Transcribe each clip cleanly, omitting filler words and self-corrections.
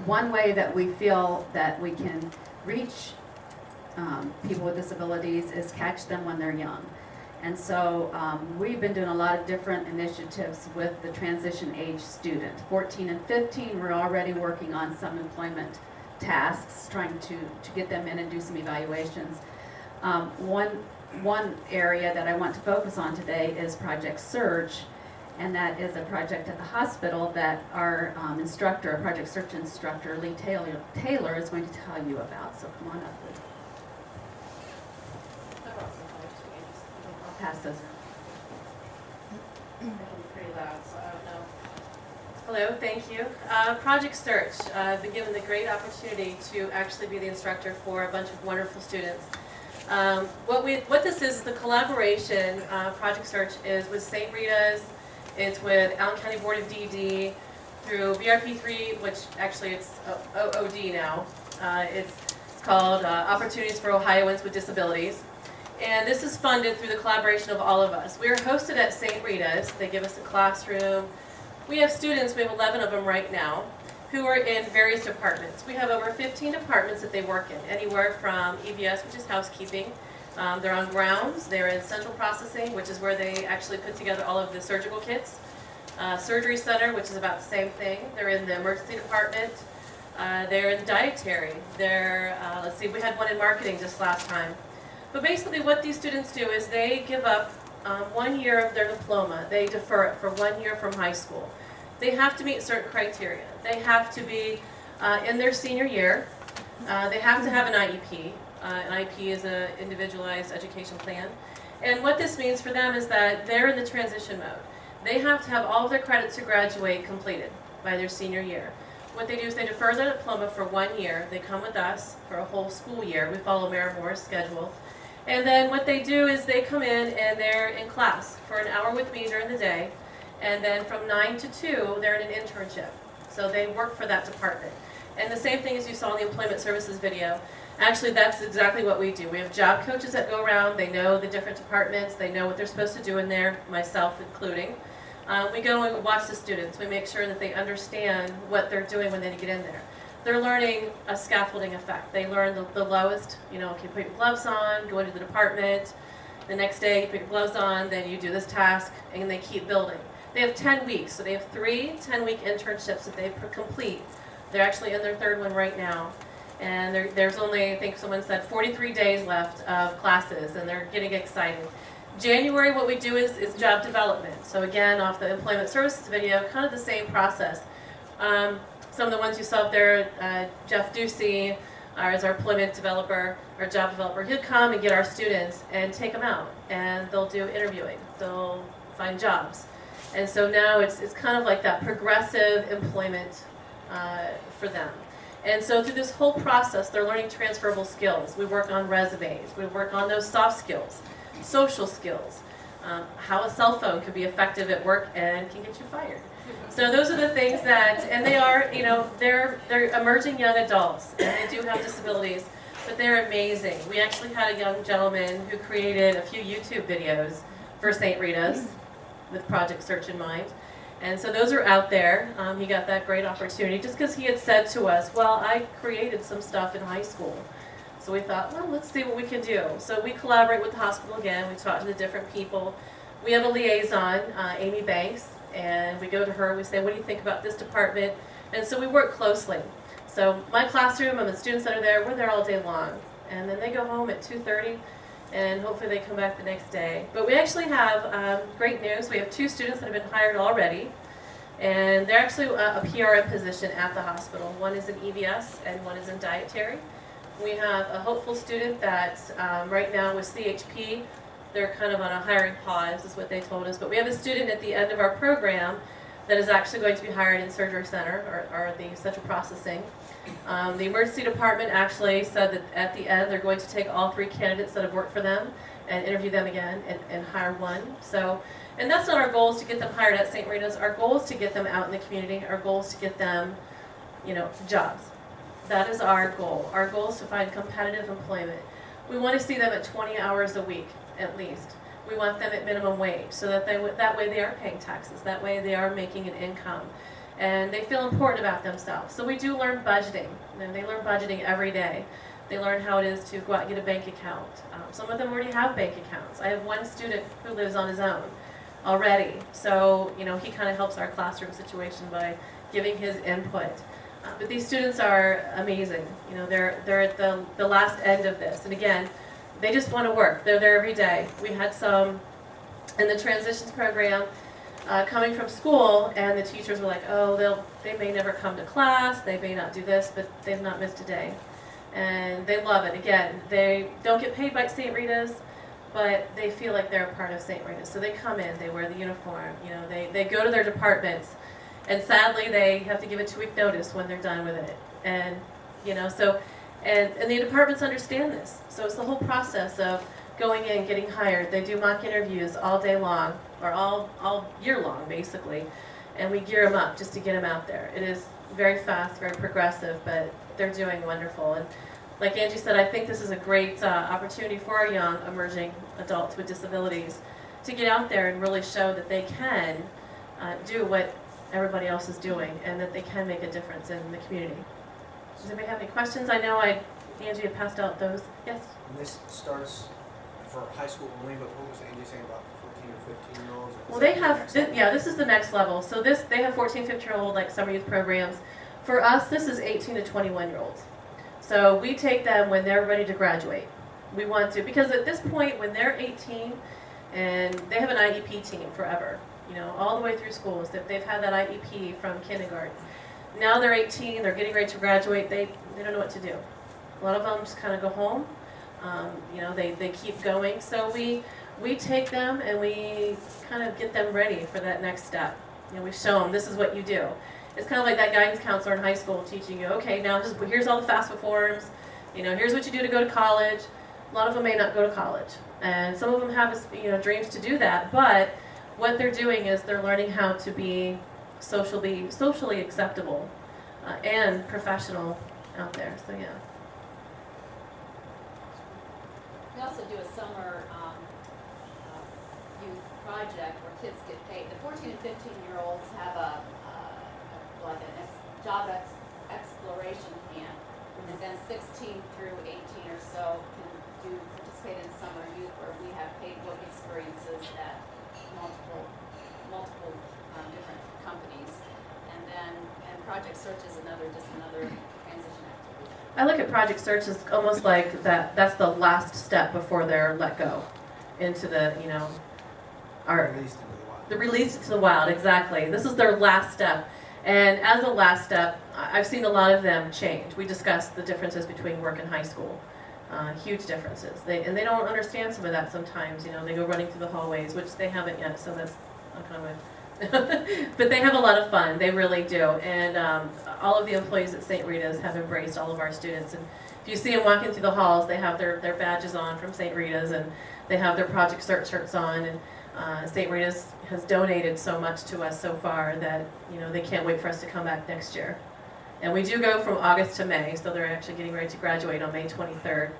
One way that we feel that we can reach people with disabilities is catch them when they're young. And so we've been doing a lot of different initiatives with the transition age student. 14 and 15, we're already working on some employment tasks, trying to get them in and do some evaluations. One area that I want to focus on today is Project Surge, and that is a project at the hospital that our instructor, our Project Surge instructor, Lee Taylor, is going to tell you about. So come on up, Lee. I'll pass those around. Pretty loud, so I don't know. Hello, thank you. Project Search. I've been given the great opportunity to actually be the instructor for a bunch of wonderful students. What this is the collaboration. Project Search is with St. Rita's. It's with Allen County Board of DD through VRP3, which actually it's OOD now. It's called Opportunities for Ohioans with Disabilities. And this is funded through the collaboration of all of us. We are hosted at St. Rita's. They give us a classroom. We have students, we have 11 of them right now, who are in various departments. We have over 15 departments that they work in, anywhere from EVS, which is housekeeping. They're on grounds. They're in central processing, which is where they actually put together all of the surgical kits. Surgery center, which is about the same thing. They're in the emergency department. They're in dietary. They're, let's see, we had one in marketing just last time. But basically what these students do is they give up 1 year of their diploma. They defer it for 1 year from high school. They have to meet certain criteria. They have to be in their senior year. They have to have an IEP. An IEP is an individualized education plan. And what this means for them is that they're in the transition mode. They have to have all of their credits to graduate completed by their senior year. What they do is they defer their diploma for 1 year. They come with us for a whole school year. We follow Marimore's schedule. And then what they do is they come in and they're in class for an hour with me during the day. And then from 9 to 2, they're in an internship. So they work for that department. And the same thing as you saw in the employment services video. Actually, that's exactly what we do. We have job coaches that go around. They know the different departments. They know what they're supposed to do in there, myself including. We go and watch the students. We make sure that they understand what they're doing when they get in there. They're learning a scaffolding effect. They learn the lowest, you know, okay, put your gloves on, go into the department. The next day, you put your gloves on, then you do this task, and they keep building. They have 10 weeks, so they have 3 10-week internships that they complete. They're actually in their 3rd one right now. And there's only, I think someone said, 43 days left of classes, and they're getting excited. January, what we do is job development. So again, off the employment services video, kind of the same process. Some of the ones you saw up there, Jeff Ducey is our employment developer, our job developer. He'll come and get our students and take them out, and they'll do interviewing. They'll find jobs. And so now it's kind of like that progressive employment for them. And so through this whole process, they're learning transferable skills. We work on resumes. We work on those soft skills, social skills, how a cell phone could be effective at work and can get you fired. So those are the things that, and they are, you know, they're emerging young adults, and they do have disabilities, but they're amazing. We actually had a young gentleman who created a few YouTube videos for St. Rita's with Project Search in mind. And so those are out there. He got that great opportunity just because he had said to us, well, I created some stuff in high school. So we thought, well, let's see what we can do. So we collaborate with the hospital again. We talk to the different people. We have a liaison, Amy Banks, and we go to her. We say, what do you think about this department? And so we work closely. So my classroom and the students that are there, we're there all day long. And then they go home at 2:30, and hopefully they come back the next day. But we actually have great news. We have 2 students that have been hired already, and they're actually a PRN position at the hospital. One is in EVS and one is in dietary. We have a hopeful student that right now with CHP, they're kind of on a hiring pause is what they told us. But we have a student at the end of our program that is actually going to be hired in surgery center or the central processing. The emergency department actually said that at the end they're going to take all 3 candidates that have worked for them and interview them again and hire one. So, and that's not our goal is to get them hired at St. Rita's. Our goal is to get them out in the community. Our goal is to get them, you know, jobs. That is our goal. Our goal is to find competitive employment. We want to see them at 20 hours a week at least. We want them at minimum wage so that that way they are paying taxes. That way they are making an income. and they feel important about themselves. So we do learn budgeting. They learn budgeting every day. They learn how it is to go out and get a bank account. Some of them already have bank accounts. I have one student who lives on his own already. So, he kind of helps our classroom situation by giving his input. But these students are amazing. They're at the last end of this. And again, they just want to work. They're there every day. We had some in the transitions program coming from school, and the teachers were like, oh, they may never come to class, they may not do this, but they've not missed a day. And they love it. Again, they don't get paid by St. Rita's, but they feel like they're a part of St. Rita's. So they come in, they wear the uniform, they go to their departments, and sadly they have to give a 2-week notice when they're done with it. And and the departments understand this. So it's the whole process of going in, getting hired. They do mock interviews all day long, or all year long basically, and we gear them up just to get them out there. It is very fast, very progressive, but they're doing wonderful. And like Angie said, I think this is a great opportunity for our young emerging adults with disabilities to get out there and really show that they can do what everybody else is doing, and that they can make a difference in the community. Does anybody have any questions? I know Angie had passed out those. Yes? And this starts for high school only, but what was Angie saying about 14 or 15-year-olds? Well, they have, this is the next level. So they have 14, 15-year-old like summer youth programs. For us, this is 18 to 21-year-olds. So we take them when they're ready to graduate. We want to, because at this point, when they're 18, and they have an IEP team forever, all the way through schools, that they've had that IEP from kindergarten. Now they're 18, they're getting ready to graduate, they don't know what to do. A lot of them just kind of go home. They keep going. So we take them and we kind of get them ready for that next step. We show them, this is what you do. It's kind of like that guidance counselor in high school teaching you, okay, now here's all the FAFSA forms, here's what you do to go to college. A lot of them may not go to college. And some of them have dreams to do that, but what they're doing is they're learning how to be socially acceptable and professional out there. So yeah. We also do a summer youth project where kids get paid. The 14 and 15-year-olds have a job exploration camp, and then 16 through 18 or so can participate in summer youth, where we have paid work experiences at multiple different companies, and Project Search is another transition activity. I look at Project Search as almost like that's the last step before they're let go into the released into the wild. Exactly. This is their last step. And as a last step, I've seen a lot of them change. We discussed the differences between work and high school. Huge differences. They don't understand some of that sometimes. They go running through the hallways, which they haven't yet, so that's not kind of but they have a lot of fun. They really do. And all of the employees at St. Rita's have embraced all of our students. And if you see them walking through the halls, they have their badges on from St. Rita's, and they have their Project Search shirts on. And St. Rita's has donated so much to us so far that they can't wait for us to come back next year. And we do go from August to May, so they're actually getting ready to graduate on May 23rd. So,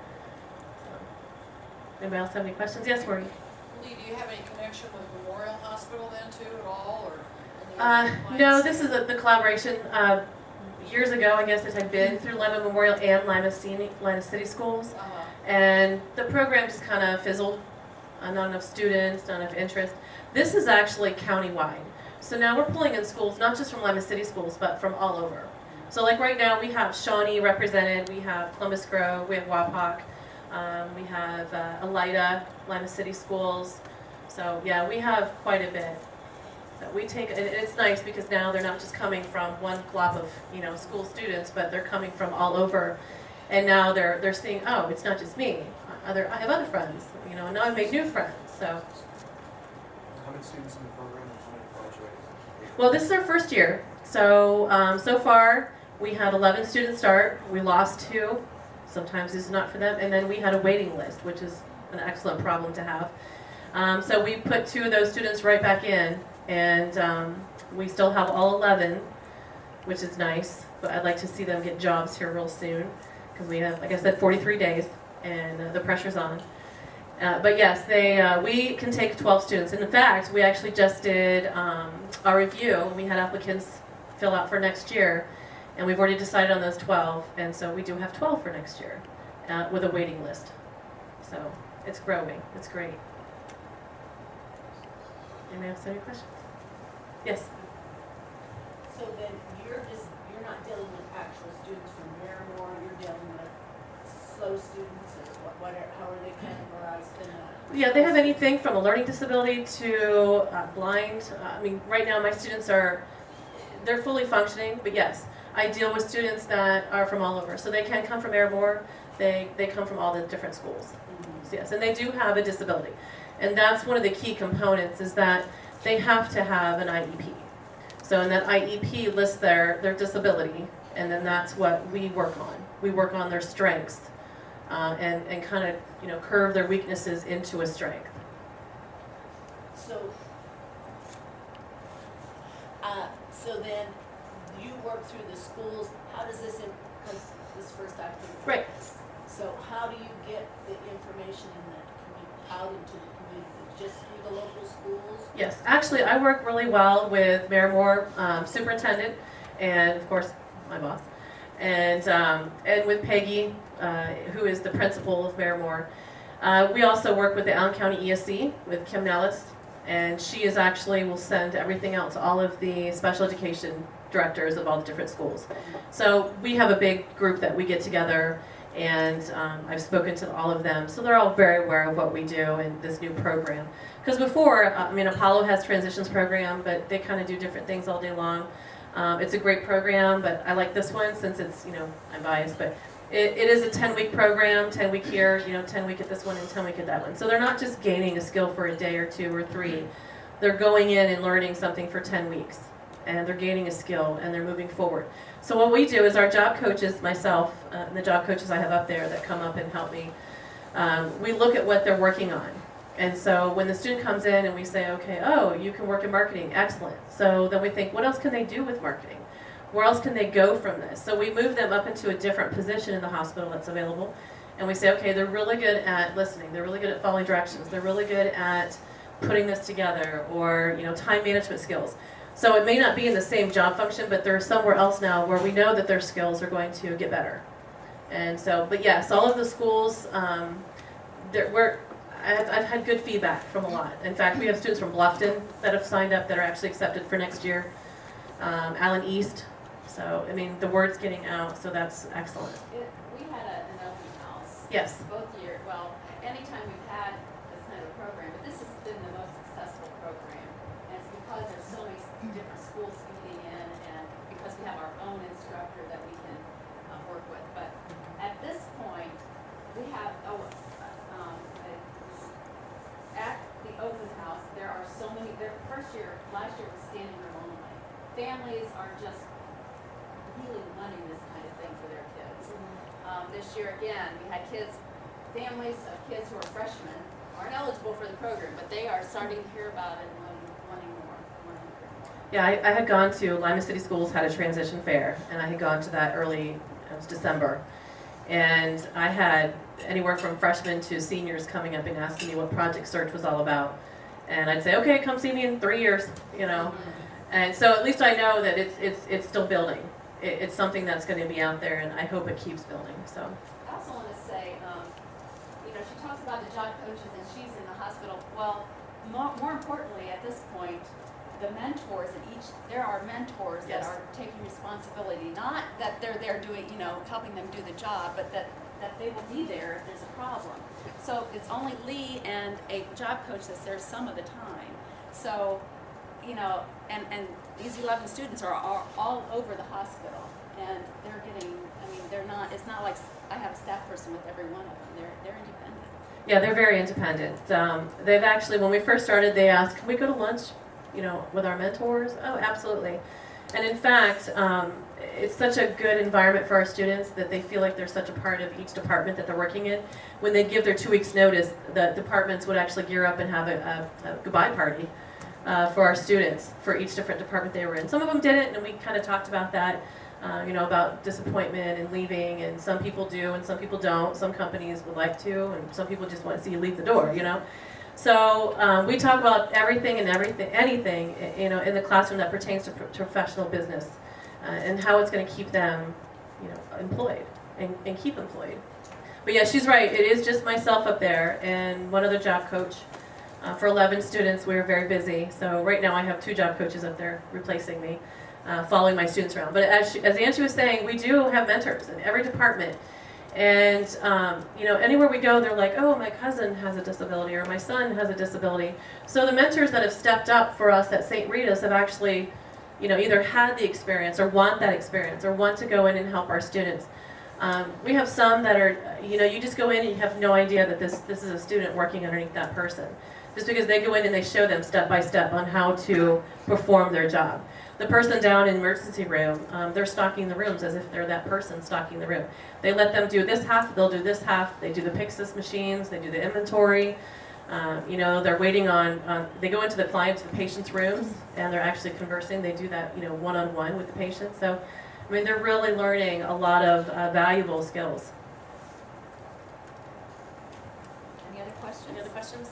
anybody else have any questions? Yes, Marie? Lee, do you have any connection with Memorial Hospital then too at all, or? No, this is the collaboration. Years ago, I guess it had been through Lima Memorial and Lima City Schools, and the program just kind of fizzled. Not enough students, not enough interest. This is actually countywide. So now we're pulling in schools, not just from Lima City Schools, but from all over. So like right now, we have Shawnee represented, we have Columbus Grove, we have Wapak, we have Elida, Lima City Schools. So yeah, we have quite a bit. So we take, and it's nice because now they're not just coming from one glop of school students, but they're coming from all over. And now they're seeing, oh, it's not just me. I have other friends, and now I've made new friends. So. How many students in the program and how many graduated? Well, this is our first year. So so far we had 11 students start. We lost 2. Sometimes this is not for them. And then we had a waiting list, which is an excellent problem to have. So we put 2 of those students right back in, and we still have all 11, which is nice. But I'd like to see them get jobs here real soon, because we have, like I said, 43 days, and the pressure's on. But yes, we can take 12 students. And in fact, we actually just did our review. We had applicants fill out for next year, and we've already decided on those 12, and so we do have 12 for next year with a waiting list. So it's growing. It's great. Anybody else have any questions? Yes. So then you're not dealing with actual students from Miramore, you're dealing with slow students or whatever, how are they categorized in that? Yeah, they have anything from a learning disability to blind. I mean, right now my students they're fully functioning, but yes, I deal with students that are from all over. So they can come from Miramore, they come from all the different schools. So yes, and they do have a disability. And that's one of the key components is that they have to have an IEP. So in that IEP lists their disability, and then that's what we work on. We work on their strengths and kind of curve their weaknesses into a strength. So then you work through the schools. How does this? Because this first I've heard. Right. So how do you get the information out into the community? Just through the local schools? Yes, actually I work really well with Miramore superintendent and of course my boss, and with Peggy, who is the principal of Miramore. We also work with the Allen County ESC with Kim Nellis, and she is actually will send everything out to all of the special education directors of all the different schools. So we have a big group that we get together, and I've spoken to all of them, so they're all very aware of what we do in this new program. Because before, Apollo has transitions program, but they kind of do different things all day long. It's a great program, but I like this one since it's, I'm biased, but it is a 10-week program, 10-week here, 10-week at this one and 10-week at that one. So they're not just gaining a skill for a day or two or three. They're going in and learning something for 10 weeks, and they're gaining a skill, and they're moving forward. So what we do is our job coaches, myself, and the job coaches I have up there that come up and help me, we look at what they're working on. And so when the student comes in and we say, okay, oh, you can work in marketing, excellent. So then we think, what else can they do with marketing? Where else can they go from this? So we move them up into a different position in the hospital that's available. And we say, okay, they're really good at listening. They're really good at following directions. They're really good at putting this together, or time management skills. So it may not be in the same job function, but they're somewhere else now where we know that their skills are going to get better. And so, but yes, all of the schools, I've had good feedback from a lot. In fact, we have students from Bluffton that have signed up that are actually accepted for next year. Allen East. So, the word's getting out, so that's excellent. We had an open house. Yes. Both years, well, anytime we've had this kind of program, but this has been the most successful program. And it's because there's so many different schools feeding in, and because we have our own instructor that we can work with. But at this point, we have, at the open house, there are so many, last year was standing room only. Families are just really wanting this kind of thing for their kids. This year, again, we had families of kids who are freshmen, aren't eligible for the program, but they are starting to hear about it and wanting more. Yeah, I had gone to Lima City Schools, had a transition fair, and I had gone to that it was December. And I had anywhere from freshmen to seniors coming up and asking me what Project Search was all about. And I'd say, okay, come see me in 3 years, And so at least I know that it's still building. It's something that's going to be out there, and I hope it keeps building. So. I also want to say, she talks about the job coaches and she's in the hospital. Well, more importantly, at this point, the mentors there are mentors that are taking responsibility. Not that they're there doing, helping them do the job, but that they will be there if there's a problem. So it's only Lee and a job coach that's there some of the time. So, and these 11 students are all over the hospital, and they're getting, it's not like I have a staff person with every one of them. They're independent. Yeah, they're very independent. They've actually, when we first started, they asked, can we go to lunch, with our mentors? Oh, absolutely. And in fact, it's such a good environment for our students that they feel like they're such a part of each department that they're working in. When they give their 2 weeks notice, the departments would actually gear up and have a goodbye party for our students for each different department they were in. Some of them didn't, and we kind of talked about that, about disappointment and leaving, and some people do and some people don't. Some companies would like to, and some people just want to see you leave the door, So we talk about anything, in the classroom that pertains to professional business. and how it's going to keep them, you know, employed and keep employed. But yeah, she's right. It is just myself up there and one other job coach. For 11 students, we were very busy. So right now I have 2 job coaches up there replacing me, following my students around. But as Angie was saying, we do have mentors in every department. And, you know, anywhere we go, they're like, oh, my cousin has a disability or my son has a disability. So the mentors that have stepped up for us at St. Rita's have actually, you know, either had the experience or want that experience or want to go in and help our students. We have some that are, you know, you just go in and you have no idea that this is a student working underneath that person. Just because they go in and they show them step by step on how to perform their job. The person down in the emergency room, they're stocking the rooms as if they're that person stocking the room. They let them do this half, they'll do this half, they do the Pyxis machines, they do the inventory. You know, they're waiting on, they go into the clients, the patient's rooms, and they're actually conversing. They do that, you know, one-on-one with the patient. So, I mean, they're really learning a lot of valuable skills. Any other questions? Any other questions?